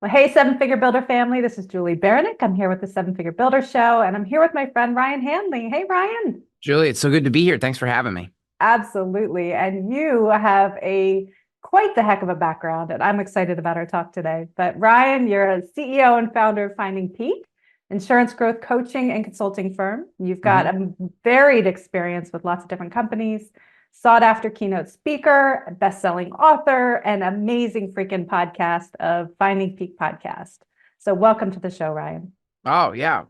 Well, hey, Seven Figure Builder family. This is Julie Baranick. I'm here with the Seven Figure Builder Show, and I'm here with my friend Ryan Hanley. Hey, Ryan. Julie, it's so good to be here. Thanks for having me. Absolutely. And you have a quite the heck of a background, and I'm excited about our talk today. But Ryan, you're a CEO and founder of Finding Peak, insurance growth coaching and consulting firm. You've got hmm a varied experience with lots of different companies, sought after keynote speaker, best-selling author, and amazing freaking podcast of Finding Peak podcast. So welcome to the show, Ryan. Oh yeah,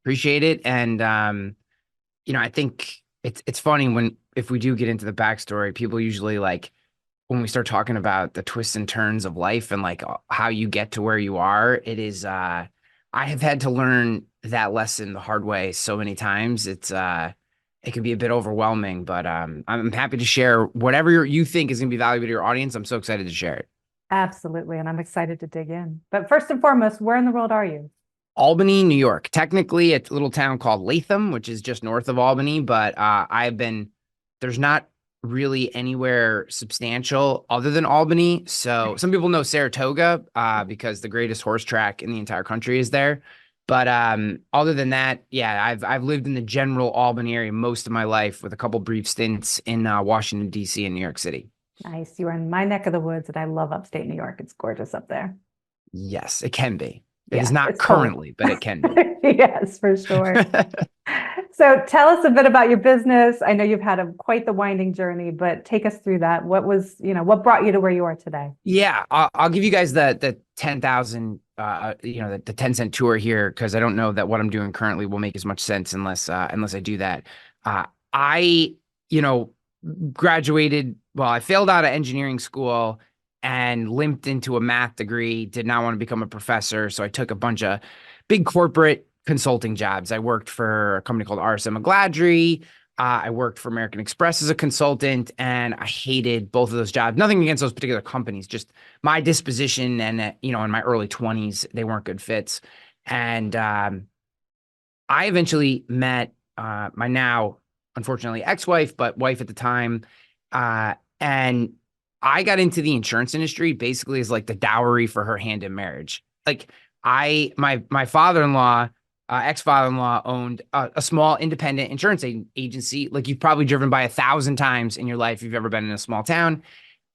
appreciate it. And I think it's funny when if we do get into the backstory, people usually like when we start talking about the twists and turns of life and like how you get to where you are. It is I have had to learn that lesson the hard way so many times. It can be a bit overwhelming, but I'm happy to share whatever you think is going to be valuable to your audience. I'm so excited to share it. Absolutely. And I'm excited to dig in. But first and foremost, where in the world are you? Albany, New York. Technically, it's a little town called Latham, which is just north of Albany, but there's not really anywhere substantial other than Albany. So some people know Saratoga because the greatest horse track in the entire country is there. But other than that, yeah, I've lived in the general Albany area most of my life with a couple brief stints in Washington, D.C. and New York City. Nice. You are in my neck of the woods, and I love upstate New York. It's gorgeous up there. Yes, it can be. It is Yes, not it's cold. currently, but it can be. Yes, for sure. So tell us a bit about your business. I know you've had quite the winding journey, but take us through that. What brought you to where you are today? Yeah, I'll give you guys the 10,000 the 10-cent tour here because I don't know that what I'm doing currently will make as much sense unless I do that. I you know graduated, well, I failed out of engineering school and limped into a math degree, did not want to become a professor, so I took a bunch of big corporate consulting jobs. I worked for a company called RSM McGladrey. I worked for American Express as a consultant, and I hated both of those jobs. Nothing against those particular companies, just my disposition and, in my early 20s, they weren't good fits. And I eventually met my now, unfortunately, ex-wife, but wife at the time. And I got into the insurance industry basically as like the dowry for her hand in marriage. Like my father-in-law, ex-father-in-law owned a small independent insurance agency. Like you've probably driven by 1,000 times in your life if you've ever been in a small town.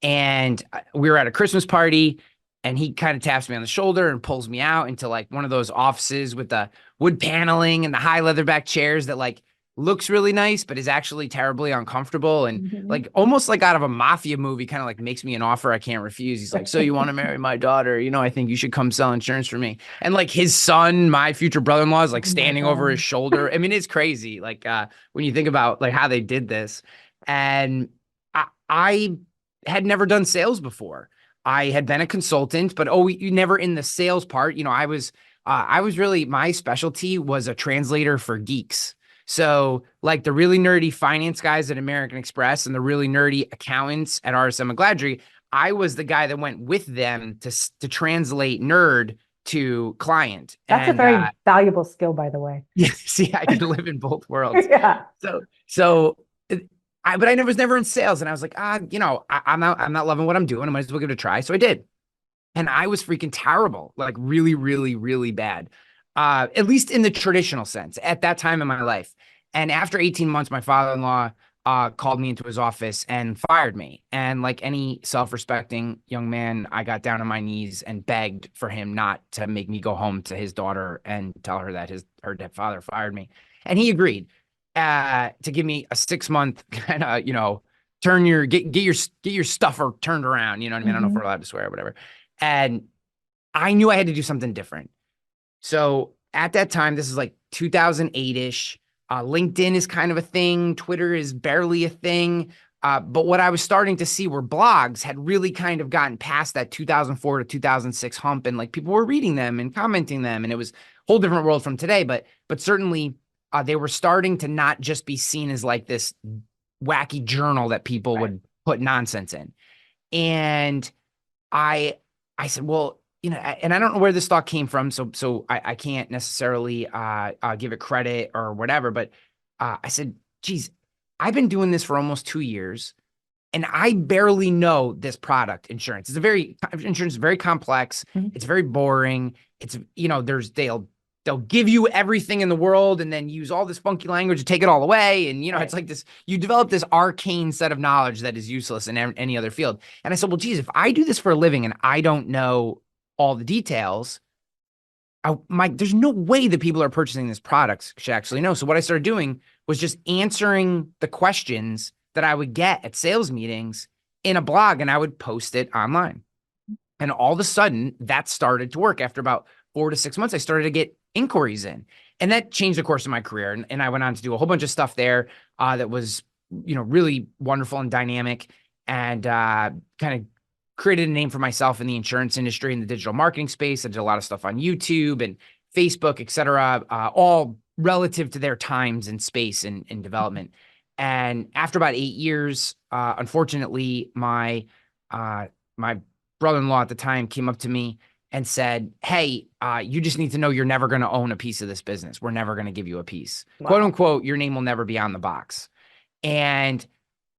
And we were at a Christmas party and he kind of taps me on the shoulder and pulls me out into like one of those offices with the wood paneling and the high leatherback chairs that like looks really nice, but is actually terribly uncomfortable and Mhm. like almost like out of a mafia movie, kind of like makes me an offer I can't refuse. He's like, "So you want to marry my daughter? I think you should come sell insurance for me." And like his son, my future brother-in-law, is like Oh my standing over his God. shoulder. I mean, it's crazy. Like when you think about like how they did this. And I had never done sales before. I had been a consultant, but you never in the sales part. I was really, my specialty was a translator for geeks. So like the really nerdy finance guys at American Express and the really nerdy accountants at RSM McGladrey, I was the guy that went with them to translate nerd to client. That's a And very valuable skill, by the way. yeah, see, I could live in both worlds. Yeah. So but I was never in sales, and I was like, I'm not loving what I'm doing. I might as well give it a try. So I did, and I was freaking terrible, like really, really, really bad. At least in the traditional sense at that time in my life. And after 18 months, my father-in-law called me into his office and fired me. And like any self-respecting young man, I got down on my knees and begged for him not to make me go home to his daughter and tell her that her dead father fired me. And he agreed to give me a 6 month kind of, turn your get your stuffer turned around. You know what I mean? I don't know if we're Mhm. allowed to swear or whatever. And I knew I had to do something different. So at that time, this is like 2008-ish. LinkedIn is kind of a thing. Twitter is barely a thing. But what I was starting to see were blogs had really kind of gotten past that 2004 to 2006 hump, and like people were reading them and commenting them, and it was a whole different world from today. But certainly, they were starting to not just be seen as like this wacky journal that people Right. would put nonsense in. And I I said, well, and I don't know where this thought came from, so I can't necessarily give it credit or whatever, but I said, geez, I've been doing this for almost 2 years. And I barely know this product, insurance. Insurance is very complex. Mhm. It's very boring. It's, they'll give you everything in the world and then use all this funky language to take it all away. And, it's Right. like this, you develop this arcane set of knowledge that is useless in any other field. And I said, well, geez, if I do this for a living and I don't know all the details, there's no way that people are purchasing this product should actually know. So what I started doing was just answering the questions that I would get at sales meetings in a blog, and I would post it online. And all of a sudden that started to work. After about 4 to 6 months, I started to get inquiries in, and that changed the course of my career. And I went on to do a whole bunch of stuff there that was, really wonderful and dynamic, and kind of created a name for myself in the insurance industry, in the digital marketing space. I did a lot of stuff on YouTube and Facebook, et cetera, all relative to their times and space and development. And after about 8 years, unfortunately, my brother-in-law at the time came up to me and said, hey, you just need to know you're never going to own a piece of this business. We're never going to give you a piece. Quote Wow. unquote, your name will never be on the box. And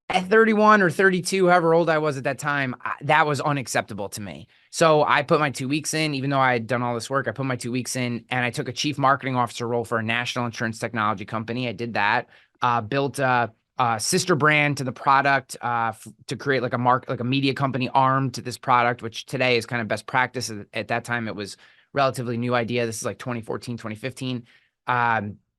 at 31 or 32, however old I was at that time, that was unacceptable to me. So I put my 2 weeks in, even though I had done all this work. I put my 2 weeks in, and I took a chief marketing officer role for a national insurance technology company. I did that, built a sister brand to the product, to create like a media company arm to this product, which today is kind of best practice. At that time, it was relatively new idea. This is like 2014, 2015.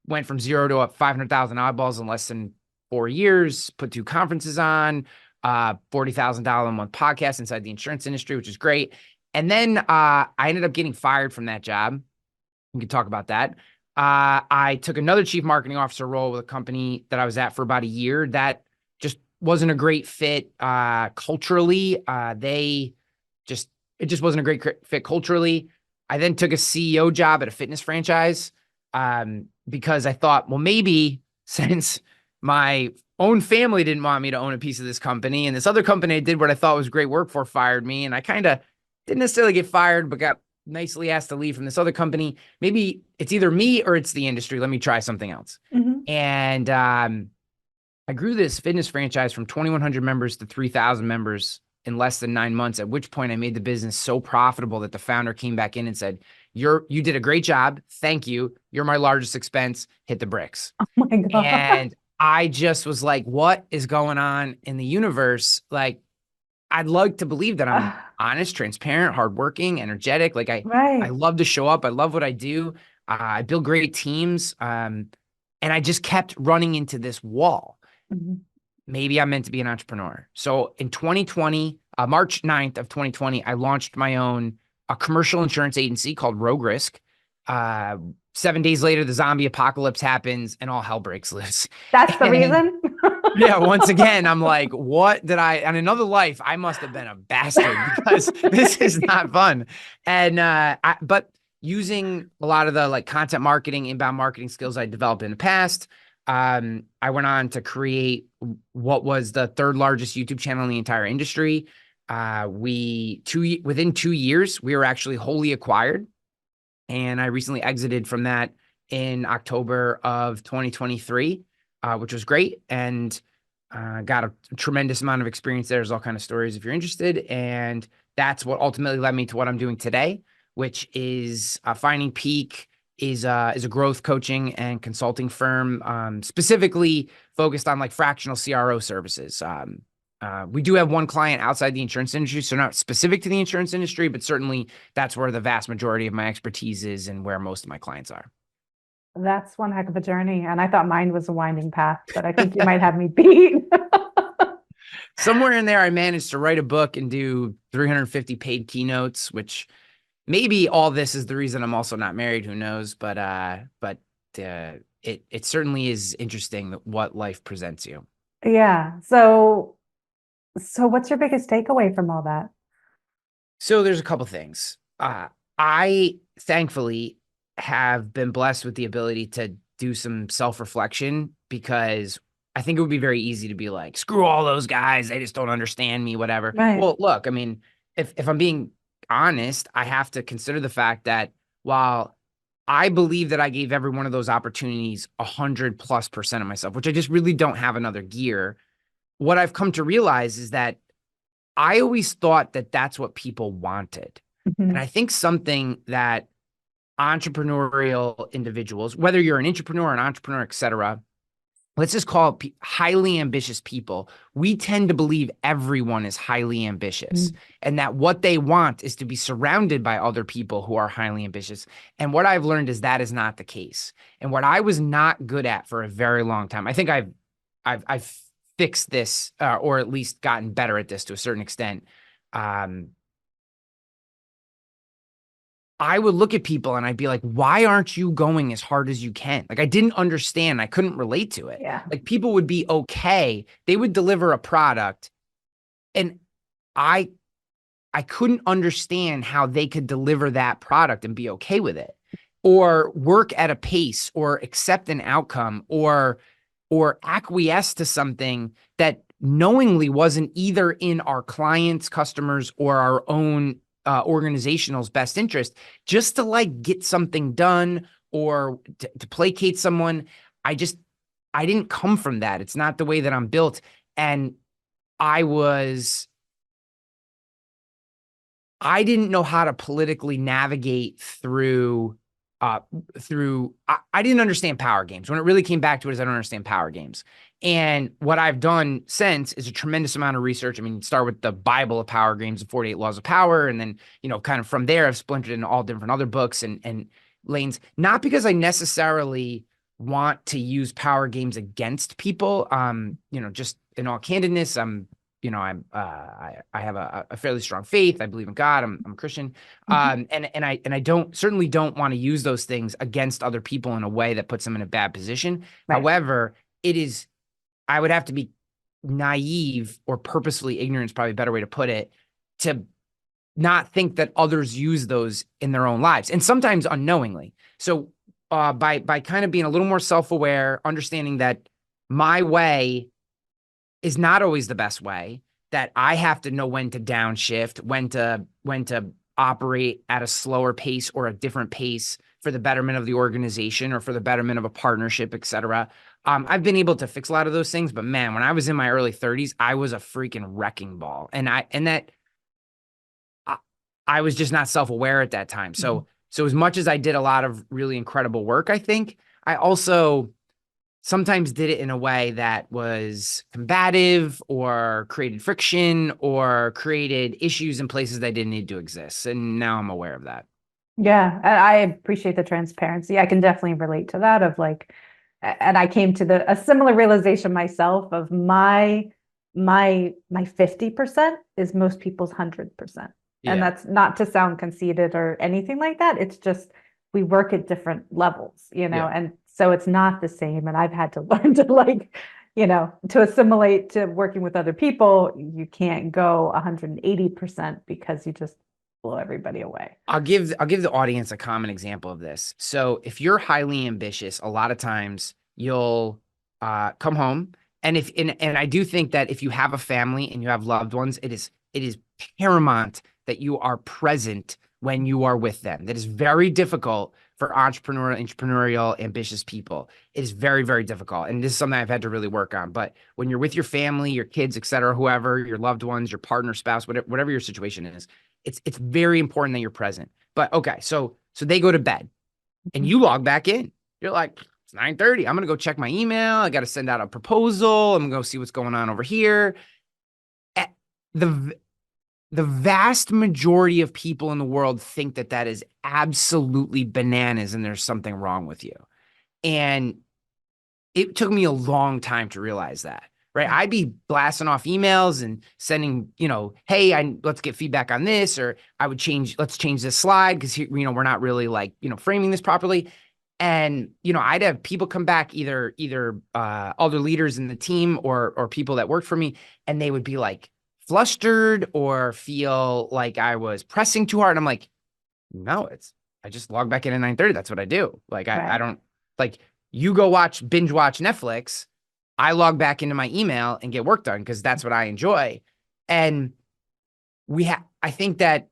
Went from zero to 500,000 eyeballs in less than 4 years, put 2 conferences on, $40,000 a month podcast inside the insurance industry, which is great. And then I ended up getting fired from that job. We can talk about that. I took another chief marketing officer role with a company that I was at for about a year. That just wasn't a great fit culturally. It just wasn't a great fit culturally. I then took a CEO job at a fitness franchise, because I thought, well, maybe since my own family didn't want me to own a piece of this company, and this other company I did what I thought was great work for fired me, and I kind of didn't necessarily get fired, but got nicely asked to leave from this other company. Maybe it's either me or it's the industry. Let me try something else. Mhm. And I grew this fitness franchise from 2,100 members to 3,000 members in less than 9 months, at which point I made the business so profitable that the founder came back in and said, you did a great job. Thank you. You're my largest expense. Hit the bricks. Oh my God. And I just was like, what is going on in the universe? Like, I'd like to believe that I'm honest, transparent, hardworking, energetic. Like I Right. love to show up. I love what I do. I build great teams. And I just kept running into this wall. Mhm. Maybe I'm meant to be an entrepreneur. So in 2020, March 9th of 2020, I launched my own commercial insurance agency called Rogue Risk. 7 days later, the zombie apocalypse happens and all hell breaks loose. That's the And reason? yeah, once again, I'm like, what did in another life, I must have been a bastard because this is not fun. And, but using a lot of the like content marketing, inbound marketing skills I developed in the past, I went on to create what was the third largest YouTube channel in the entire industry. Within 2 years, we were actually wholly acquired. And I recently exited from that in October of 2023, which was great. And got a tremendous amount of experience there. There's all kind of stories if you're interested. And that's what ultimately led me to what I'm doing today, which is Finding Peak is a growth coaching and consulting firm, specifically focused on like fractional CRO services. We do have one client outside the insurance industry, so not specific to the insurance industry, but certainly that's where the vast majority of my expertise is and where most of my clients are. That's one heck of a journey. And I thought mine was a winding path, but I think you might have me beat. Somewhere in there, I managed to write a book and do 350 paid keynotes, which maybe all this is the reason I'm also not married. Who knows? It certainly is interesting what life presents you. Yeah. So what's your biggest takeaway from all that? So there's a couple things. I thankfully have been blessed with the ability to do some self-reflection, because I think it would be very easy to be like, screw all those guys. They just don't understand me, whatever. Right. Well, look, I mean, if I'm being honest, I have to consider the fact that while I believe that I gave every one of those opportunities 100+% of myself, which I just really don't have another gear, what I've come to realize is that I always thought that that's what people wanted. And Mhm. I think something that entrepreneurial individuals, whether you're an intrapreneur, an entrepreneur, et cetera, let's just call it highly ambitious people. We tend to believe everyone is highly ambitious Mhm. and that what they want is to be surrounded by other people who are highly ambitious. And what I've learned is that is not the case. And what I was not good at for a very long time, I think I've fixed this, or at least gotten better at this to a certain extent. Um, I would look at people and I'd be like, why aren't you going as hard as you can? Like, I didn't understand. I couldn't relate to it. Yeah. Like, people would be okay. They would deliver a product and I I couldn't understand how they could deliver that product and be okay with it or work at a pace or accept an outcome or acquiesce to something that knowingly wasn't either in our clients, customers, or our own organizational's best interest, just to like get something done or to placate someone. I didn't come from that. It's not the way that I'm built. And I was I didn't know how to politically navigate uh I didn't understand power games. When it really came back to it is I don't understand power games. And what I've done since is a tremendous amount of research. I mean, start with the Bible of power games, the 48 laws of power, and then, kind of from there I've splintered into all different other books and lanes, not because I necessarily want to use power games against people. Just in all candidness, I have a fairly strong faith. I believe in God. I'm a Christian. Mhm. And I don't certainly don't want to use those things against other people in a way that puts them in a bad position. Right. However, I would have to be naive or purposefully ignorant is probably a better way to put it, to not think that others use those in their own lives and sometimes unknowingly. So by kind of being a little more self-aware, understanding that my way is not always the best way, that I have to know when to downshift, when to operate at a slower pace or a different pace for the betterment of the organization or for the betterment of a partnership, et cetera. I've been able to fix a lot of those things, but man, when I was in my early 30s, I was a freaking wrecking ball. I, I was just not self-aware at that time. Mhm. So as much as I did a lot of really incredible work, I think I also sometimes did it in a way that was combative or created friction or created issues in places that didn't need to exist. And now I'm aware of that. Yeah, and I appreciate the transparency. I can definitely relate to that of like, and I came to a similar realization myself of my 50% is most people's 100%. And Yeah. that's not to sound conceited or anything like that. It's just we work at different levels, Yeah. and so it's not the same. And I've had to learn to like, to assimilate to working with other people. You can't go 180% because you just blow everybody away. I'll give the audience a common example of this. So if you're highly ambitious, a lot of times you'll come home, and I do think that if you have a family and you have loved ones, it is paramount that you are present when you are with them. That is very difficult for entrepreneurial, ambitious people. It is very, very difficult, and this is something I've had to really work on. But when you're with your family, your kids, et cetera, whoever, your loved ones, your partner, spouse, whatever your situation is, it's very important that you're present. But okay, so they go to bed and you log back in. You're like, it's 9:30. I'm gonna go check my email. I got to send out a proposal. I'm gonna go see what's going on over here. Eh, The the vast majority of people in the world think that that is absolutely bananas and there's something wrong with you. And it took me a long time to realize that. Right. Right. I'd be blasting off emails and sending, hey, let's get feedback on this, or let's change this slide because, we're not really like, framing this properly. And, I'd have people come back, either other leaders in the team or people that worked for me, and they would be like flustered or feel like I was pressing too hard. And I'm like, no, I just log back in at 9:30. That's what I do. Like I Right. don't like you go binge watch Netflix. I log back into my email and get work done because that's what I enjoy. And I think that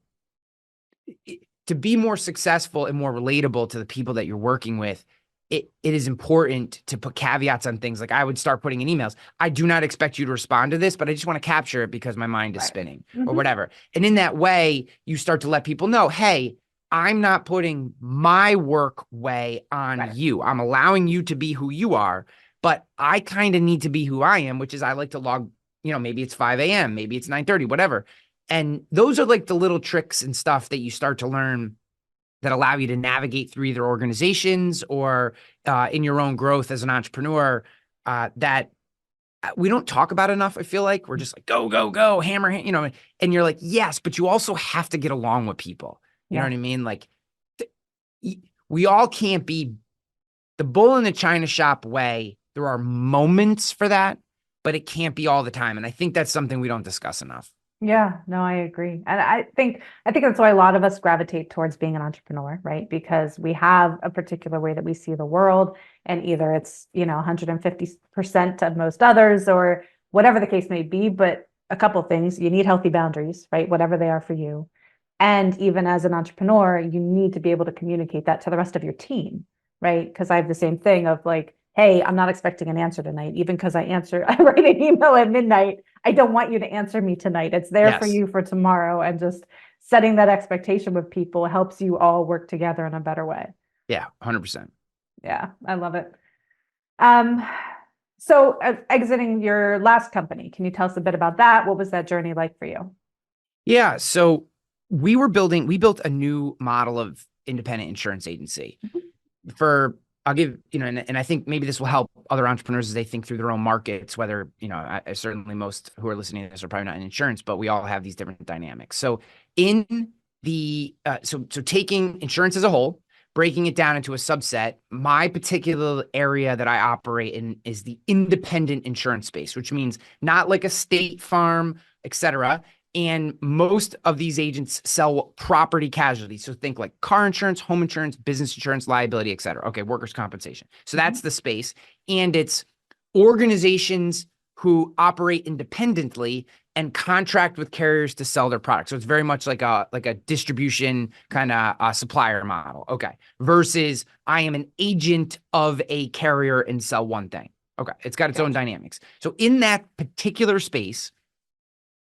to be more successful and more relatable to the people that you're working with, it is important to put caveats on things. Like I would start putting in emails. I do not expect you to respond to this, but I just want to capture it because my mind is Right. spinning or Hmm. whatever. And in that way, you start to let people know, hey, I'm not putting my work way on Right. you. I'm allowing you to be who you are, but I kind of need to be who I am, which is I like to log, maybe it's 5 a.m., maybe it's 9:30, whatever. And those are like the little tricks and stuff that you start to learn that allow you to navigate through either organizations or in your own growth as an entrepreneur that we don't talk about enough. I feel like we're just like, go, go, go, hammer, and you're like, yes, but you also have to get along with people. You know Yeah. what I mean? Like we all can't be the bull in the china shop way. There are moments for that, but it can't be all the time. And I think that's something we don't discuss enough. Yeah, no, I agree. And I think that's why a lot of us gravitate towards being an entrepreneur, right? Because we have a particular way that we see the world, and either it's, 150% of most others or whatever the case may be, but a couple of things, you need healthy boundaries, right? Whatever they are for you. And even as an entrepreneur, you need to be able to communicate that to the rest of your team, right? Because I have the same thing of like, hey, I'm not expecting an answer tonight, even because I write an email at midnight. I don't want you to answer me tonight. It's there for Yes. you for tomorrow. And just setting that expectation with people helps you all work together in a better way. Yeah. 100%. Yeah, I love it. Um, so exiting your last company, can you tell us a bit about that? What was that journey like for you? Yeah. So we built a new model of independent insurance agency for, I'll give, and I think maybe this will help other entrepreneurs as they think through their own markets, whether, certainly most who are listening to this are probably not in insurance, but we all have these different dynamics. So in so taking insurance as a whole, breaking it down into a subset, my particular area that I operate in is the independent insurance space, which means not like a State Farm, et cetera. And most of these agents sell property casualty. So think like car insurance, home insurance, business insurance, liability, et cetera. Okay, workers' compensation. So that's the space. And it's organizations who operate independently and contract with carriers to sell their products. So it's very much like a distribution kind of supplier model. Okay. Versus I am an agent of a carrier and sell one thing. Okay. It's got its own dynamics. So in that particular space,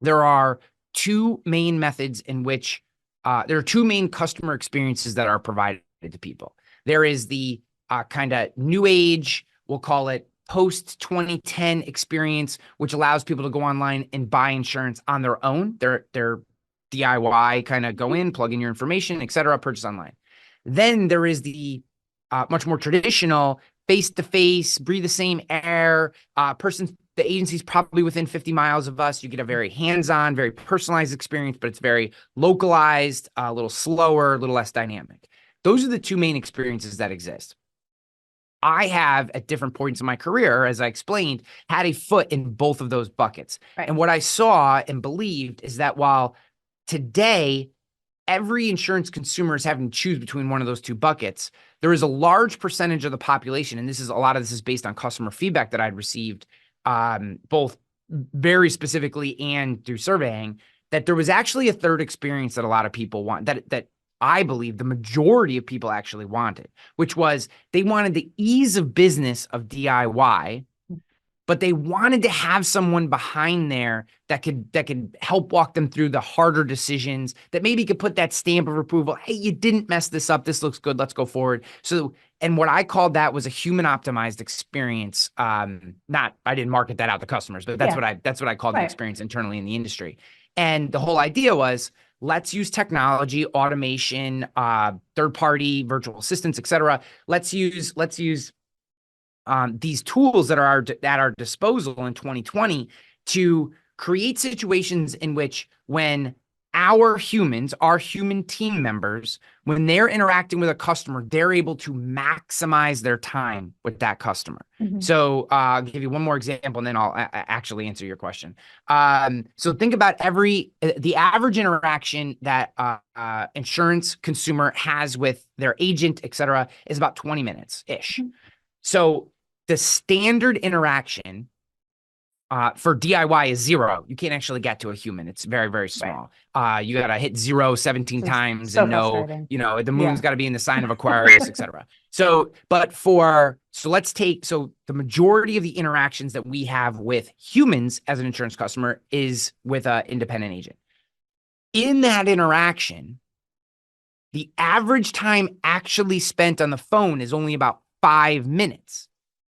there are two main methods in which there are two main customer experiences that are provided to people. There is the kind of new age, we'll call it post 2010 experience, which allows people to go online and buy insurance on their own. They're DIY, kind of go in, plug in your information, et cetera, purchase online. Then there is the much more traditional face-to-face, breathe the same air, the agency's probably within 50 miles of us. You get a very hands-on, very personalized experience, but it's very localized, a little slower, a little less dynamic. Those are the two main experiences that exist. I have, at different points in my career, as I explained, had a foot in both of those buckets. Right. And what I saw and believed is that while today every insurance consumer is having to choose between one of those two buckets, there is a large percentage of the population, and a lot of this is based on customer feedback that I'd received, both very specifically and through surveying, that there was actually a third experience that a lot of people want, that I believe the majority of people actually wanted, which was they wanted the ease of business of DIY, but they wanted to have someone behind there that could help walk them through the harder decisions, that maybe could put that stamp of approval. Hey, you didn't mess this up. This looks good. Let's go forward. So, and what I called that was a human optimized experience. I didn't market that out to customers, but that's what I called the experience internally in the industry. And the whole idea was, let's use technology, automation, third-party virtual assistants, et cetera. Let's use these tools that are at our disposal in 2020 to create situations in which when our human team members, when they're interacting with a customer, they're able to maximize their time with that customer. So I'll give you one more example, and then I'll actually answer your question. So think about the average interaction that insurance consumer has with their agent, et cetera, is about 20 minutes-ish. So the standard interaction for DIY is 0. You can't actually get to a human. It's very, very Right. small. You got to hit 0 17 Just times so and know, frustrating. the moon's Yeah. got to be in the sign of Aquarius, etc. So let's take, so the majority of the interactions that we have with humans as an insurance customer is with an independent agent. In that interaction, the average time actually spent on the phone is only about 5 minutes.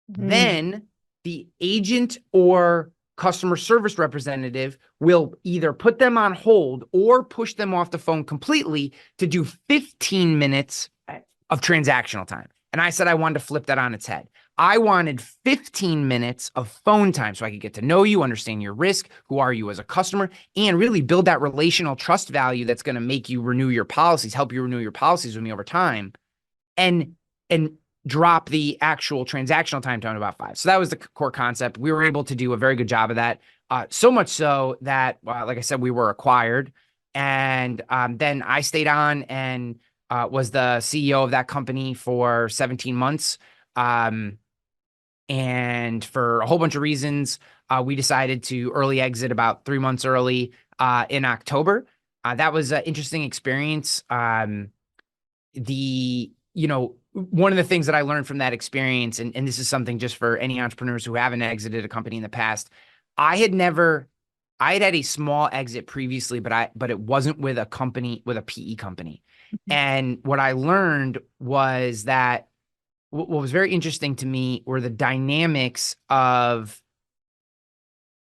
Mm, Then the agent or customer service representative will either put them on hold or push them off the phone completely to do 15 minutes right. of transactional time. And I said I wanted to flip that on its head. I wanted 15 minutes of phone time so I could get to know you, understand your risk, who are you as a customer, and really build that relational trust value that's going to make you renew your policies, help you renew your policies with me over time, and drop the actual transactional time down to about 5. So that was the core concept. We were able to do a very good job of that. So much so that, like I said, we were acquired. And then I stayed on and was the CEO of that company for 17 months. And for a whole bunch of reasons, we decided to early exit about 3 months early in October. That was an interesting experience. One of the things that I learned from that experience, and this is something just for any entrepreneurs who haven't exited a company in the past, I had had a small exit previously, but it wasn't with a company, with a PE company. And what I learned was that what was very interesting to me were the dynamics of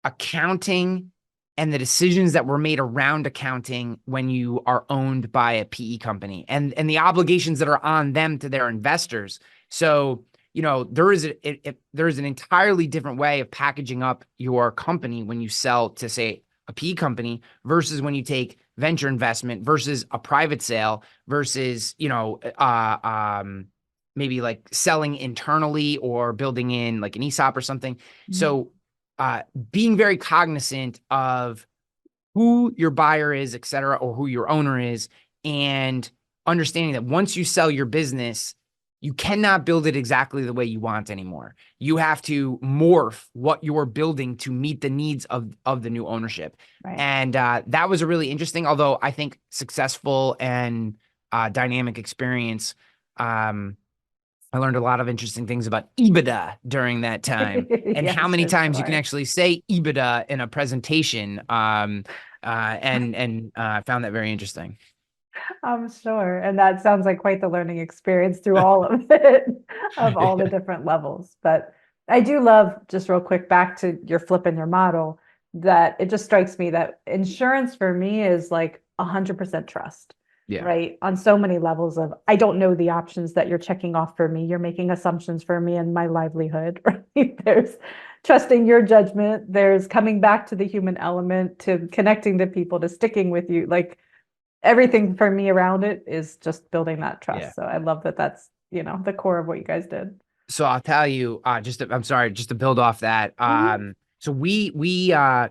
accounting and the decisions that were made around accounting when you are owned by a PE company, and the obligations that are on them to their investors. So, there is an entirely different way of packaging up your company when you sell to, say, a PE company versus when you take venture investment versus a private sale versus, maybe like selling internally or building in like an ESOP or something. So being very cognizant of who your buyer is, et cetera, or who your owner is, and understanding that once you sell your business, you cannot build it exactly the way you want anymore. You have to morph what you're building to meet the needs of the new ownership. Right. And that was a really interesting, although I think successful and dynamic experience. I learned a lot of interesting things about EBITDA during that time, and how Yes, many for times you can sure. actually say EBITDA in a presentation. I found that very interesting. I'm sure. And that sounds like quite the learning experience through all of it, of all the different levels. But I do love, just real quick, back to your flip and your model, that it just strikes me that insurance for me is like 100% trust, Yeah. right? On so many levels of, I don't know the options that you're checking off for me. You're making assumptions for me and my livelihood, right? There's trusting your judgment. There's coming back to the human element, to connecting to people, to sticking with you. Like, everything for me around it is just building that Yeah. trust. So I love that that's, the core of what you guys did. So I'll tell you, I'm sorry, just to build off that. Mhm. So we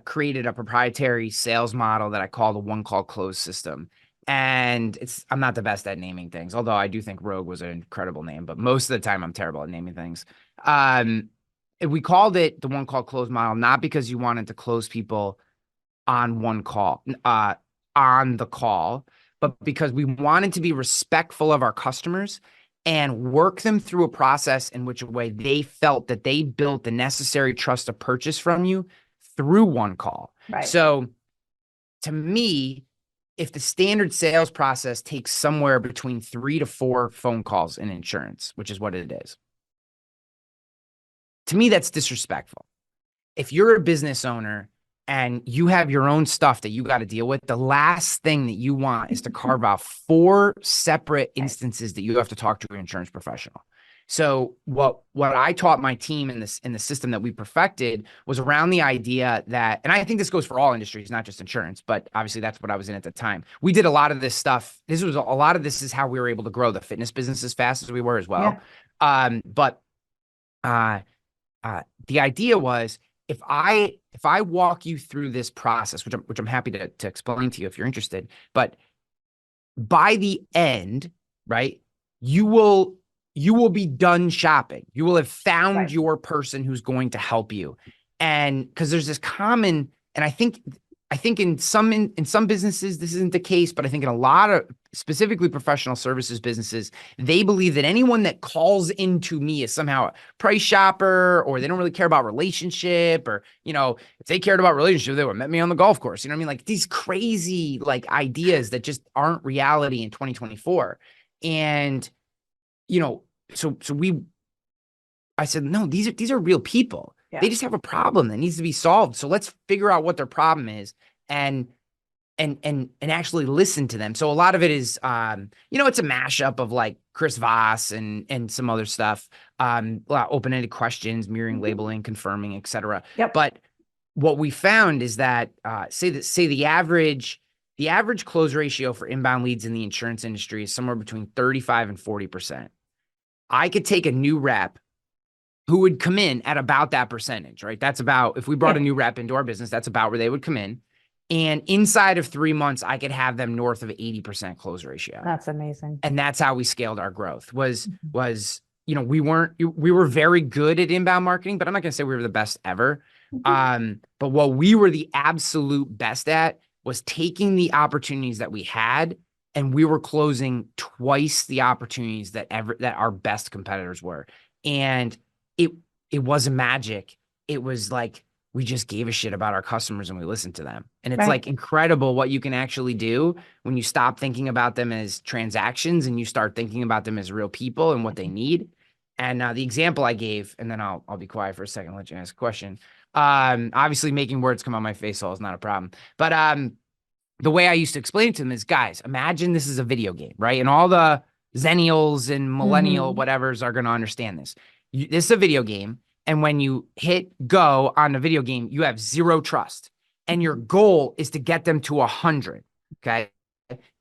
created a proprietary sales model that I call the one call close system. And I'm not the best at naming things, although I do think Rogue was an incredible name, but most of the time I'm terrible at naming things. We called it the one call close model, not because you wanted to close people on one call, on the call, but because we wanted to be respectful of our customers and work them through a process in which a way they felt that they built the necessary trust to purchase from you through one call. Right. So to me, if the standard sales process takes somewhere between 3 to 4 phone calls in insurance, which is what it is, to me, that's disrespectful. If you're a business owner and you have your own stuff that you got to deal with, the last thing that you want is to carve out 4 separate Right. instances that you have to talk to an insurance professional. So what I taught my team in the system that we perfected was around the idea that, and I think this goes for all industries, not just insurance, but obviously that's what I was in at the time. We did a lot of this stuff. A lot of this is how we were able to grow the fitness business as fast as we were as well. Yeah. But the idea was, if I walk you through this process, which I'm happy to explain to you if you're interested, but by the end, right, you will be done shopping. You will have found Right. your person who's going to help you. And because there's this common, and I think in some businesses this isn't the case, but I think in a lot of specifically professional services businesses, they believe that anyone that calls into me is somehow a price shopper, or they don't really care about relationship, or if they cared about relationship, they would have met me on the golf course. You know what I mean? Like these crazy like ideas that just aren't reality in 2024. And you know, so I said, no, these are real people. They Yeah. just have a problem that needs to be solved. So let's figure out what their problem is and and actually listen to them. So a lot of it is it's a mashup of like Chris Voss and some other stuff. A lot of open-ended questions, mirroring, Mhm. labeling, confirming, etc. Yep. But what we found is that say the average close ratio for inbound leads in the insurance industry is somewhere between 35 and 40%. I could take a new rep who would come in at about that percentage, right? That's about, if we brought Yeah. a new rep into our business, that's about where they would come in. And inside of 3 months, I could have them north of 80% close ratio. That's amazing. And that's how we scaled our growth Mhm. we were very good at inbound marketing, but I'm not going to say we were the best ever. Mhm. But what we were the absolute best at was taking the opportunities that we had, and we were closing twice the opportunities that our best competitors were. And it it wasn't magic. It was like we just gave a shit about our customers and we listened to them. And it's Right. like incredible what you can actually do when you stop thinking about them as transactions and you start thinking about them as real people and what they need. And the example I gave, and then I'll be quiet for a second and let you ask a question. Obviously making words come on my face all is not a problem. But the way I used to explain it to them is, guys, imagine this is a video game, right? And all the Zennials and millennial Mhm. whatevers are going to understand this. This is a video game. And when you hit go on a video game, you have zero trust. And your goal is to get them to 100. Okay.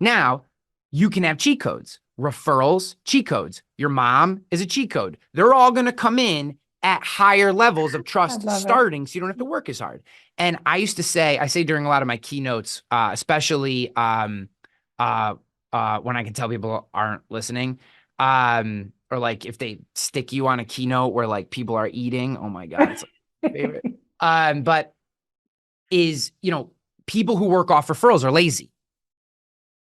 Now you can have cheat codes, referrals, cheat codes. Your mom is a cheat code. They're all going to come in at higher levels of I trust love it. starting, so you don't have to work as hard. And I say during a lot of my keynotes, especially when I can tell people aren't listening, or like if they stick you on a keynote where like people are eating, oh my God, it's like my favorite. But is, people who work off referrals are lazy.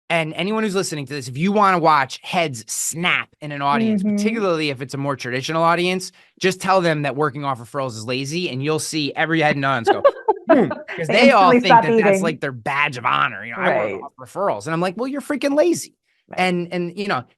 And anyone who's listening to this, if you want to watch heads snap in an audience, Mhm. particularly if it's a more traditional audience, just tell them that working off referrals is lazy, and you'll see every head and audience go, boom, because They they all instantly think stop that that's eating. like their badge of honor. I work Right. off referrals, and I'm like, well, you're freaking lazy. Right. And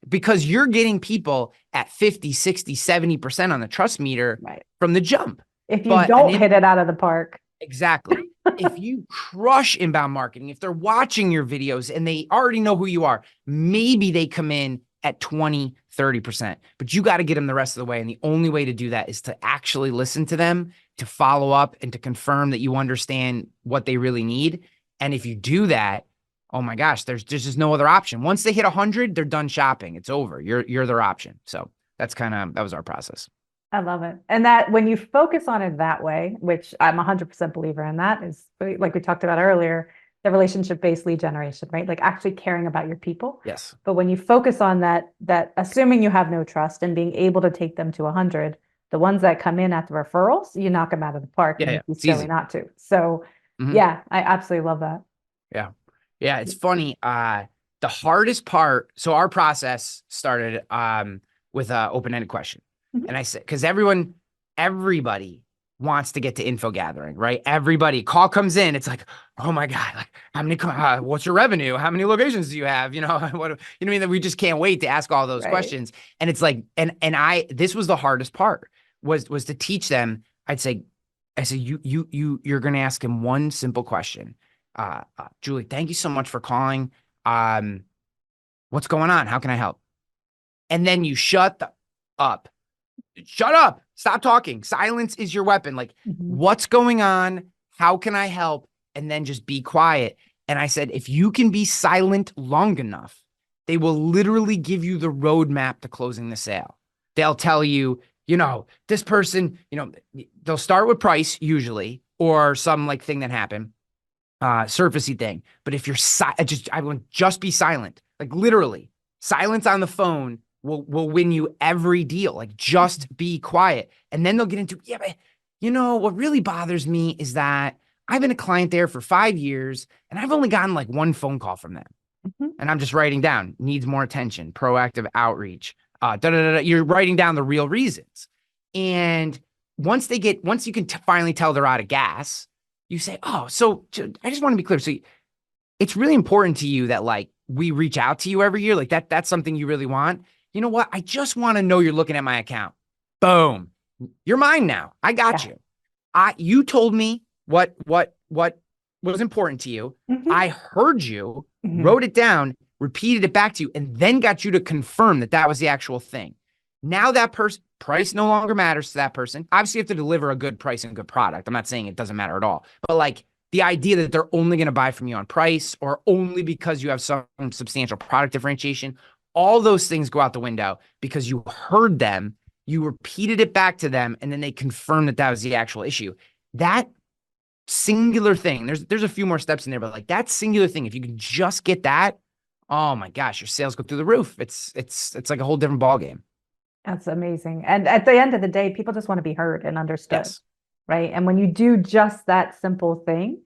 because you're getting people at 50, 60, 70% on the trust meter Right. from the jump. If you But don't hit it out of the park. exactly. If you crush inbound marketing, if they're watching your videos and they already know who you are, maybe they come in at 20, 30%, but you got to get them the rest of the way. And the only way to do that is to actually listen to them, to follow up and to confirm that you understand what they really need. And if you do that, oh my gosh, there's just no other option. Once they hit 100, they're done shopping. It's over. You're their option. So that was our process. I love it. And that when you focus on it that way, which I'm 100% believer in, that is like we talked about earlier, the relationship-based lead generation, right? Like actually caring about your people. Yes. But when you focus on that assuming you have no trust and being able to take them to 100, the ones that come in at the referrals, you knock them out of the park Yeah. and Yeah. you'd be It's silly easy. not to. So Mhm. yeah, I absolutely love that. Yeah. Yeah. It's funny. The hardest part. So our process started with an open-ended question. Mhm. And I said, because everybody wants to get to info gathering, right? Everybody call comes in. It's like, oh my God, like how many, what's your revenue? How many locations do you have? What I mean, that we just can't wait to ask all those Right. questions. And it's like, this was the hardest part was to teach them. I said, you're going to ask him one simple question. Julie, thank you so much for calling. What's going on? How can I help? And then you up. Shut up. Stop talking. Silence is your weapon. Like, Mhm. what's going on? How can I help? And then just be quiet. And I said, if you can be silent long enough, they will literally give you the roadmap to closing the sale. They'll tell you, this person, they'll start with price usually, or some like thing that happened, surfacey thing. But if you're I want just be silent. Like literally, silence on the phone will win you every deal. Like just be quiet. And then they'll get into, yeah, but what really bothers me is that I've been a client there for 5 years and I've only gotten like one phone call from them. Mhm. And I'm just writing down needs more attention, proactive outreach. You're writing down the real reasons. And once you can finally tell they're out of gas, you say, oh, so I just want to be clear. So it's really important to you that like we reach out to you every year. Like that's something you really want. You know what? I just want to know you're looking at my account. Boom. You're mine now. I got Yeah. you. You told me what was important to you. Mhm. I heard you, Mhm. wrote it down, repeated it back to you, and then got you to confirm that that was the actual thing. Now that person price no longer matters to that person. Obviously, you have to deliver a good price and good product. I'm not saying it doesn't matter at all, but like the idea that they're only going to buy from you on price or only because you have some substantial product differentiation, all those things go out the window because you heard them, you repeated it back to them, and then they confirmed that that was the actual issue. That singular thing, there's a few more steps in there, but like that singular thing, if you can just get that, oh my gosh, your sales go through the roof. It's like a whole different ball game. That's amazing. And at the end of the day, people just want to be heard and understood, Yes. right? And when you do just that simple thing,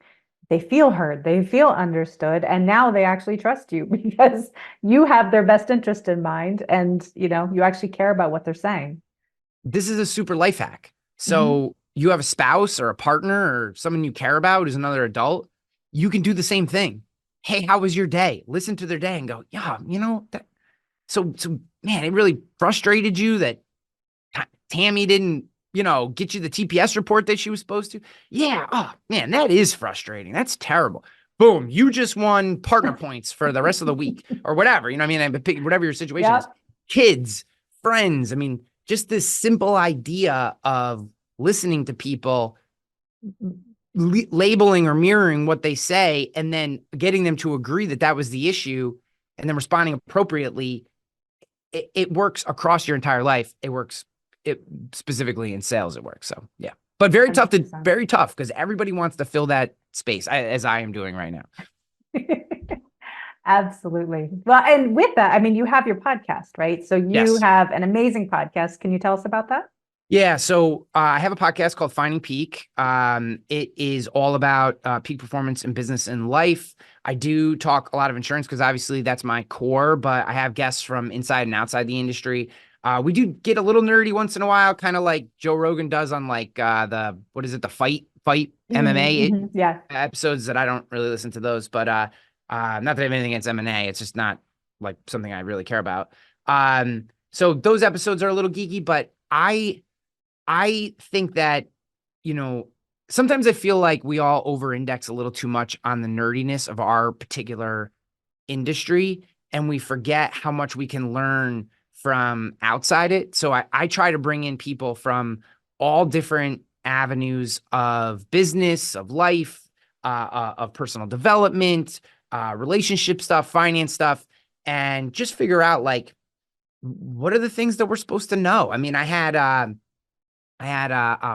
they feel heard, they feel understood, and now they actually trust you because you have their best interest in mind and you actually care about what they're saying. This is a super life hack. Mhm. So you have a spouse or a partner or someone you care about who's another adult, you can do the same thing. Hey, how was your day? Listen to their day and go, yeah, so man, it really frustrated you that Tammy didn't, get you the TPS report that she was supposed to. Yeah. Oh man, that is frustrating. That's terrible. Boom. You just won partner points for the rest of the week or whatever. You know what I mean? Whatever your situation is, Yep. kids, friends. I mean, just this simple idea of listening to people, labeling or mirroring what they say, and then getting them to agree that that was the issue and then responding appropriately. It works across your entire life. It works it specifically in sales. It works. So yeah, but very tough because everybody wants to fill that space as I am doing right now. 100%. Absolutely. Well, and with that, I mean, you have your podcast, right? So you Yes. have an amazing podcast. Can you tell us about that? Yeah, so I have a podcast called Finding Peak. It is all about peak performance in business and life. I do talk a lot of insurance because obviously that's my core, but I have guests from inside and outside the industry. We do get a little nerdy once in a while, kind of like Joe Rogan does on like the what is it, the fight MMA Yeah. episodes that I don't really listen to those, but not that I have anything against MMA. It's just not like something I really care about. So those episodes are a little geeky, but I think that, you know, sometimes I feel like we all over index a little too much on the nerdiness of our particular industry and we forget how much we can learn from outside it. So I try to bring in people from all different avenues of business, of life, of personal development, relationship stuff, finance stuff, and just figure out like, what are the things that we're supposed to know? I mean, I had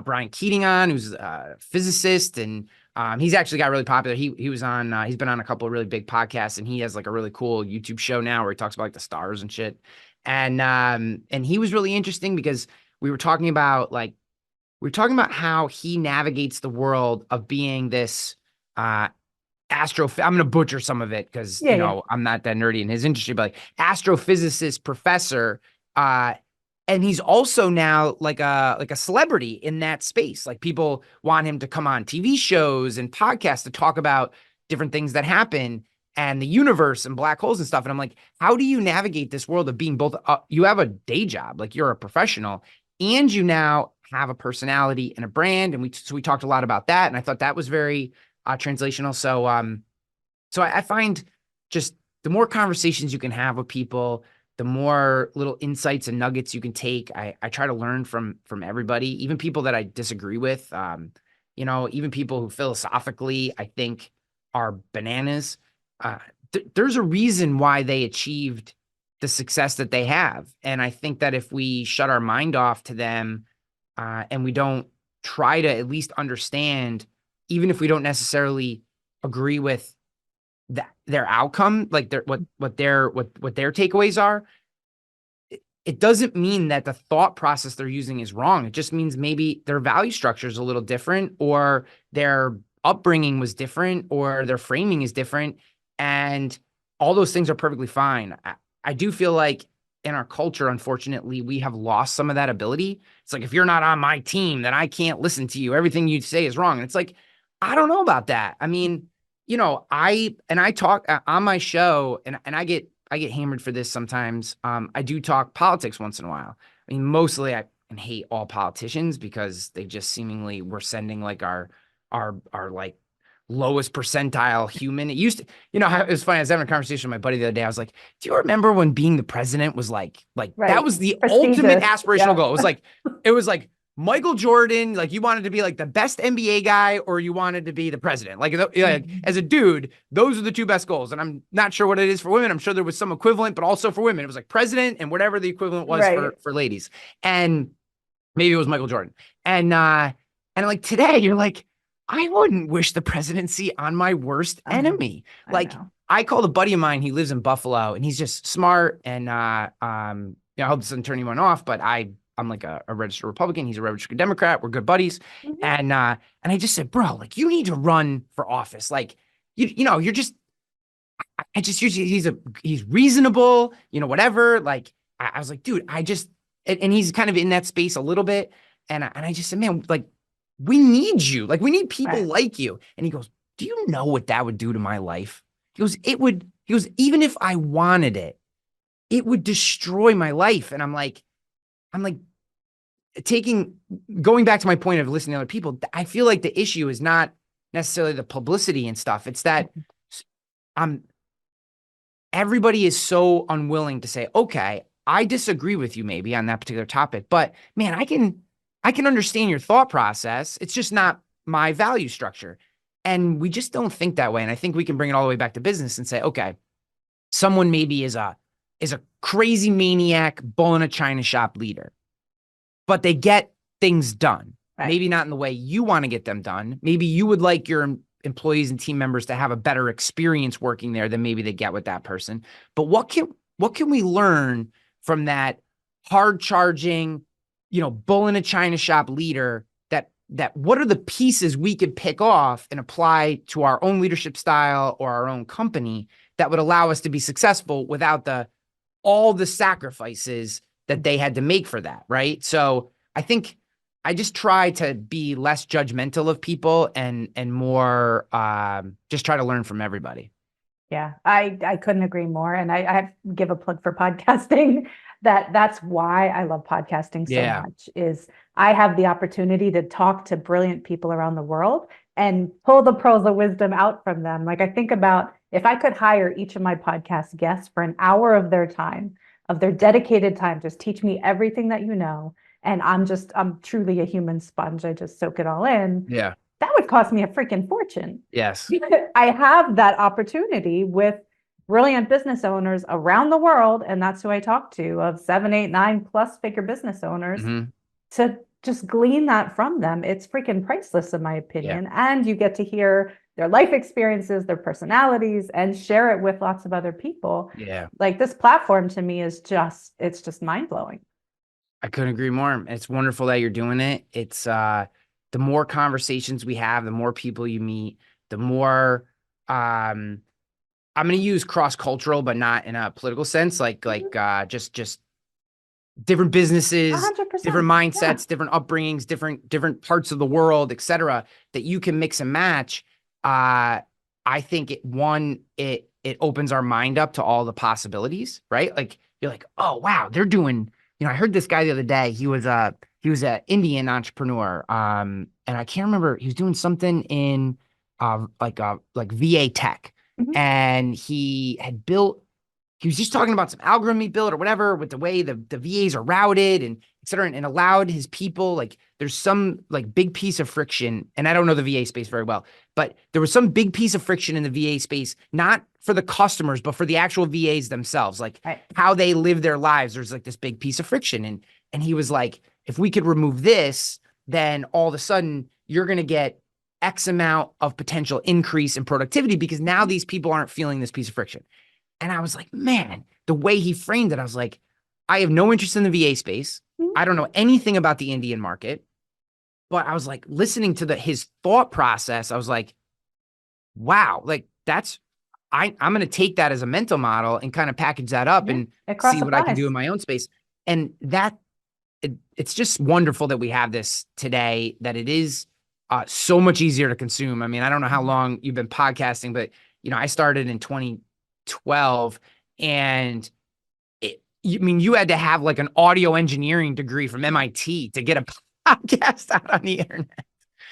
Brian Keating on, who's a physicist, and he's actually got really popular. He was on. He's been on a couple of really big podcasts, and he has like a really cool YouTube show now where he talks about like the stars and shit. And he was really interesting because we were talking about like we were talking about how he navigates the world of being this uh I'm going to butcher some of it because, Yeah, yeah. I'm not that nerdy in his industry, but like astrophysicist professor. Uh, and he's also now like a celebrity in that space. Like people want him to come on TV shows and podcasts to talk about different things that happen and the universe and black holes and stuff. And I'm like, how do you navigate this world of being both? You have a day job, like you're a professional, and you now have a personality and a brand. And we talked a lot about that, and I thought that was very translational. So I find just the more conversations you can have with people, the more little insights and nuggets you can take. I try to learn from everybody, even people that I disagree with. Even people who philosophically I think are bananas. There's a reason why they achieved the success that they have, and I think that if we shut our mind off to them, and we don't try to at least understand, even if we don't necessarily agree with their outcome, like their what their takeaways are, it doesn't mean that the thought process they're using is wrong. It just means maybe their value structure is a little different, or their upbringing was different, or their framing is different. And all those things are perfectly fine. I do feel like in our culture, unfortunately, we have lost some of that ability. It's like, if you're not on my team, then I can't listen to you. Everything you say is wrong. And it's like, I don't know about that. I mean, I talk on my show, and I get hammered for this sometimes. I do talk politics once in a while. I mean, mostly I hate all politicians because they just seemingly were sending like our like lowest percentile human. It used to, it was funny. I was having a conversation with my buddy the other day. I was like, do you remember when being the president was like that Right. was the ultimate Prestigious. aspirational Yeah. goal? It was like Michael Jordan, like you wanted to be like the best NBA guy, or you wanted to be the president. Like as a dude, those are the two best goals. And I'm not sure what it is for women. I'm sure there was some equivalent, but also for women, it was like president and whatever the equivalent was Right. for ladies. And maybe it was Michael Jordan. And like today, you're like, I wouldn't wish the presidency on my worst enemy. I Like, know. I called a buddy of mine. He lives in Buffalo, and he's just smart. And I hope this doesn't turn anyone off, but I'm like a registered Republican. He's a registered Democrat. We're good buddies. Mhm. And I just said, bro, like, you need to run for office. Like, you're just, I just usually he's reasonable, whatever. Like, I was like, dude, and he's kind of in that space a little bit. And I just said, man, like, we need you. Like, we need people Right. like you. And he goes, do you know what that would do to my life? He goes, even if I wanted it, it would destroy my life. And I'm like, going back to my point of listening to other people, I feel like the issue is not necessarily the publicity and stuff. It's that everybody is so unwilling to say, okay, I disagree with you maybe on that particular topic, but man, I can understand your thought process. It's just not my value structure. And we just don't think that way. And I think we can bring it all the way back to business and say, okay, someone maybe is a crazy maniac, bull in a china shop leader, but they get things done. Right. Maybe not in the way you want to get them done. Maybe you would like your employees and team members to have a better experience working there than maybe they get with that person. But what can we learn from that hard charging, bull in a china shop leader, that what are the pieces we could pick off and apply to our own leadership style or our own company that would allow us to be successful without all the sacrifices that they had to make for that, right? So I think I just try to be less judgmental of people and more just try to learn from everybody. Yeah, I couldn't agree more. And I have to give a plug for podcasting. That's why I love podcasting so Yeah. much, is I have the opportunity to talk to brilliant people around the world and pull the pearls of wisdom out from them. Like, I think about if I could hire each of my podcast guests for an hour of their time, of their dedicated time, just teach me everything that you know. And I'm truly a human sponge. I just soak it all in. Yeah. That would cost me a freaking fortune. Yes. I have that opportunity with brilliant business owners around the world, and that's who I talk to, of 7, 8, 9+ figure business owners, Mm-hmm. to just glean that from them. It's freaking priceless, in my opinion. And you get to hear their life experiences, their personalities, and share it with lots of other people. Yeah. Like, this platform to me is it's just mind blowing. I couldn't agree more. It's wonderful that you're doing it. It's the more conversations we have, the more people you meet, the more I'm going to use cross-cultural, but not in a political sense, just different businesses, 100%. different Yeah. mindsets, different upbringings, different parts of the world, et cetera, that you can mix and match. I think it opens our mind up to all the possibilities, right? Like, you're like, oh wow, they're doing, I heard this guy the other day. He was an Indian entrepreneur. And I can't remember, he was doing something in like VA tech. Mhm. And he was just talking about some algorithm he built or whatever with the way the VAs are routed and et cetera, and allowed his people, like, there's some like big piece of friction, and I don't know the VA space very well, but there was some big piece of friction in the VA space, not for the customers, but for the actual VAs themselves, like Right. how they live their lives. There's like this big piece of friction. And he was like, if we could remove this, then all of a sudden you're going to get X amount of potential increase in productivity because now these people aren't feeling this piece of friction. And I was like, man, the way he framed it, I was like, I have no interest in the VA space. Mhm. I don't know anything about the Indian market, but I was like listening to his thought process. I was like, wow, like I'm going to take that as a mental model and kind of package that up Yeah, and it cross see what I can do applies. in my own space. And it's just wonderful that we have this today, that it is so much easier to consume. I mean, I don't know how Mhm. long you've been podcasting, but I started in 2012, and I mean, you had to have like an audio engineering degree from MIT to get a podcast out on the internet.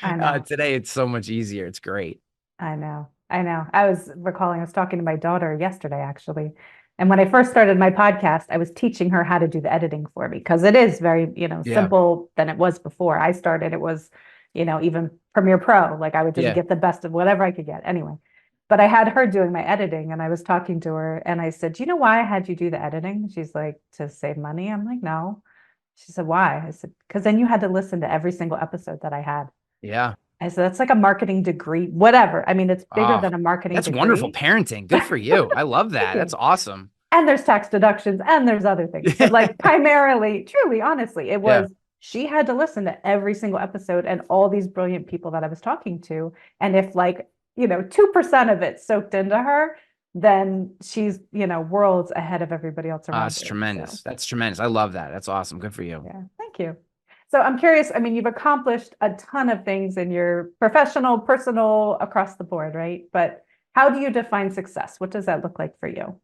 I know. Today, it's so much easier. It's great. I know. I know. I was recalling, I was talking to my daughter yesterday, actually. And when I first started my podcast, I was teaching her how to do the editing for me because it is very, Yeah. simple than it was before I started. It was, even Premiere Pro. Like I would just Yeah. get the best of whatever I could get. Anyway, but I had her doing my editing and I was talking to her and I said, "Do you know why I had you do the editing?" She's like, "To save money." I'm like, "No." She said, "Why?" I said, "Because then you had to listen to every single episode that I had." Yeah. I said, "That's like a marketing degree, whatever. I mean, it's bigger Oh, than a marketing that's wonderful degree." parenting. Good for you. I love Thank that. That's you. awesome. And there's tax deductions and there's other things. But like primarily, truly, honestly, it Yeah. was she had to listen to every single episode and all these brilliant people that I was talking to. And if like, 2% of it soaked into her, then she's, worlds ahead of everybody else around It's her. So tremendous. That's tremendous. I love that. That's awesome. Good for you. yeah, thank you. So I'm curious, I mean, you've accomplished a ton of things in your professional, personal, across the board, right? But how do you define success? What does that look like for you?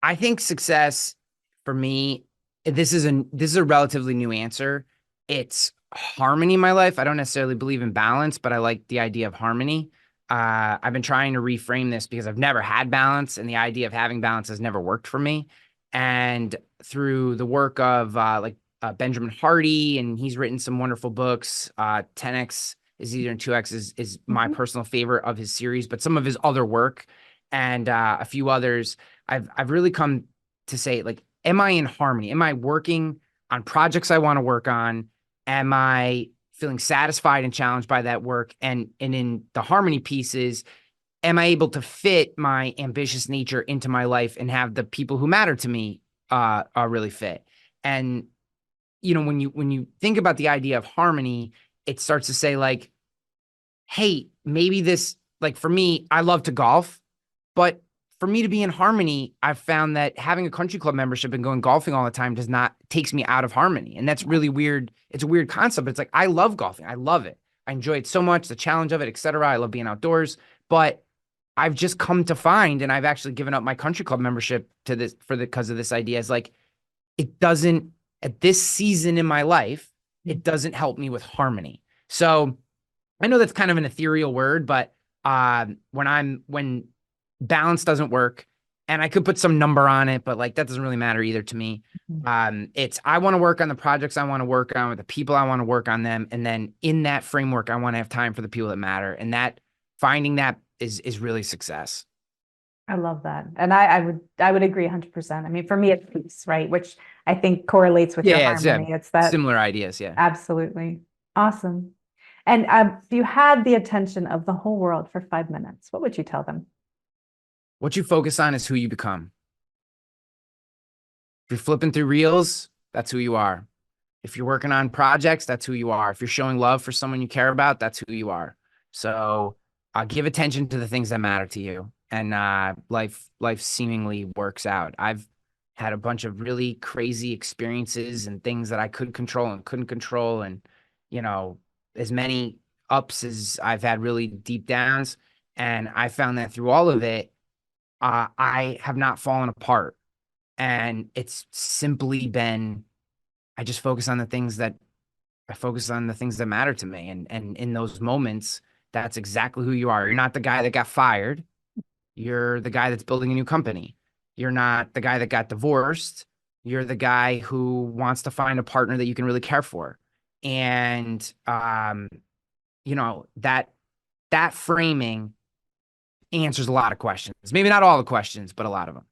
I think success for me, this is a relatively new answer. It's harmony in my life. I don't necessarily believe in balance, but I like the idea of harmony. I've been trying to reframe this because I've never had balance, and the idea of having balance has never worked for me. And through the work of Benjamin Hardy, and he's written some wonderful books. 10x is easier than 2x is my Mhm. personal favorite of his series, but some of his other work and a few others I've really come to say, like, am I in harmony? Am I working on projects I want to work on? Am I feeling satisfied and challenged by that work? And in the harmony pieces, am I able to fit my ambitious nature into my life and have the people who matter to me really fit? And when you think about the idea of harmony, it starts to say like, hey, maybe this, like, for me, I love to golf, but for me to be in harmony, I've found that having a country club membership and going golfing all the time takes me out of harmony. And that's really weird. It's a weird concept, but it's like, I love golfing. I love it. I enjoy it so much, the challenge of it, et cetera. I love being outdoors, but I've just come to find, and I've actually given up my country club membership because of this idea, is like, it doesn't, at this season in my life, it doesn't help me with harmony. So I know that's kind of an ethereal word, but when balance doesn't work, and I could put some number on it, but like that doesn't really matter either to me. Mhm. It's I want to work on the projects I want to work on with the people I want to work on them, and then in that framework, I want to have time for the people that matter, and that finding that is really success. I love that. And I would agree 100%. I mean, for me, it's peace, right? Which I think correlates with your Yeah, yeah, harmony. It's that similar ideas. Yeah. absolutely awesome. And if you had the attention of the whole world for 5 minutes, what would you tell them? What you focus on is who you become. If you're flipping through reels, that's who you are. If you're working on projects, that's who you are. If you're showing love for someone you care about, that's who you are. So give attention to the things that matter to you, and life seemingly works out. I've had a bunch of really crazy experiences and things that I could control and couldn't control, and you know, as many ups as I've had really deep downs. And I found that through all of it, I have not fallen apart, and it's simply been I focus on the things that matter to me. And in those moments, that's exactly who you are. You're not the guy that got fired. You're the guy that's building a new company. You're not the guy that got divorced. You're the guy who wants to find a partner that you can really care for. And that framing answers a lot of questions. Maybe not all the questions, but a lot of them.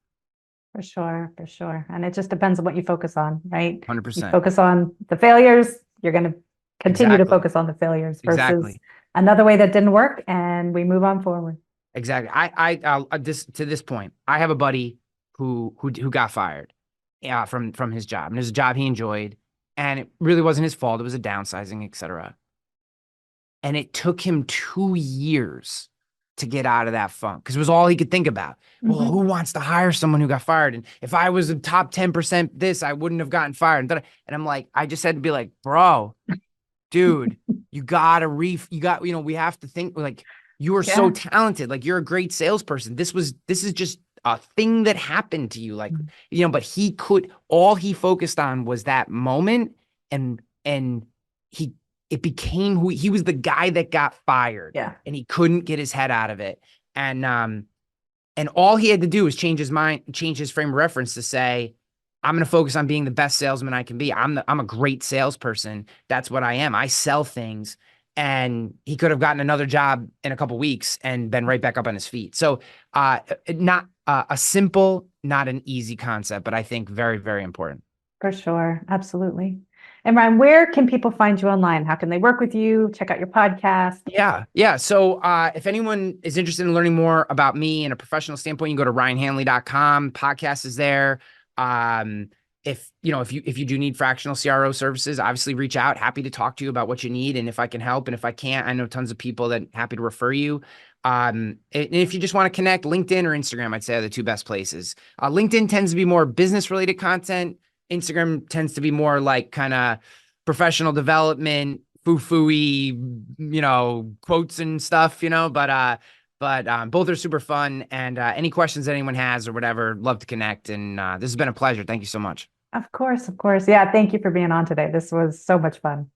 For sure, for sure. And it just depends on what you focus on, right? You 100%. focus on the failures, you're going to continue to Exactly. focus on the failures versus Exactly. another way that didn't work and we move on forward. Exactly. I this to this point, I have a buddy. who got fired from his job. And it was a job he enjoyed, and it really wasn't his fault. It was a downsizing, etc. And it took him 2 years to get out of that funk because it was all he could think about. Well, who Mhm. wants to hire someone who got fired? And if I was a top 10% this, I wouldn't have gotten fired. And I'm like, I just had to be like, bro, dude, we have to think like you are so Yeah. talented. Like you're a great salesperson. This is just a thing that happened to you. Like, but all he focused on was that moment, and he, it became who he was, the guy that got fired, Yeah. and he couldn't get his head out of it. And all he had to do was change his mind, change his frame of reference to say, I'm going to focus on being the best salesman I can be. I'm a great salesperson. That's what I am. I sell things. And he could have gotten another job in a couple of weeks and been right back up on his feet. So, not a simple, not an easy concept, but I think very, very important. For sure. Absolutely. And Ryan, where can people find you online? How can they work with you? Check out your podcast? Yeah. Yeah. So if anyone is interested in learning more about me in a professional standpoint, you can go to ryanhanley.com. Podcast is there. If you do need fractional CRO services, obviously reach out. Happy to talk to you about what you need. And if I can help, and if I can't, I know tons of people that happy to refer you. And if you just want to connect, LinkedIn or Instagram, I'd say are the two best places. LinkedIn tends to be more business related content. Instagram tends to be more like kind of professional development, foo-fooey, quotes and stuff, but both are super fun. And any questions that anyone has or whatever, love to connect. And this has been a pleasure. Thank you so much. Of course. Of course. Yeah. Thank you for being on today. This was so much fun.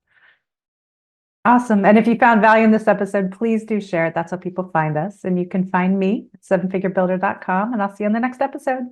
Awesome. And if you found value in this episode, please do share it. That's how people find us. And you can find me at sevenfigurebuilder.com. And I'll see you on the next episode.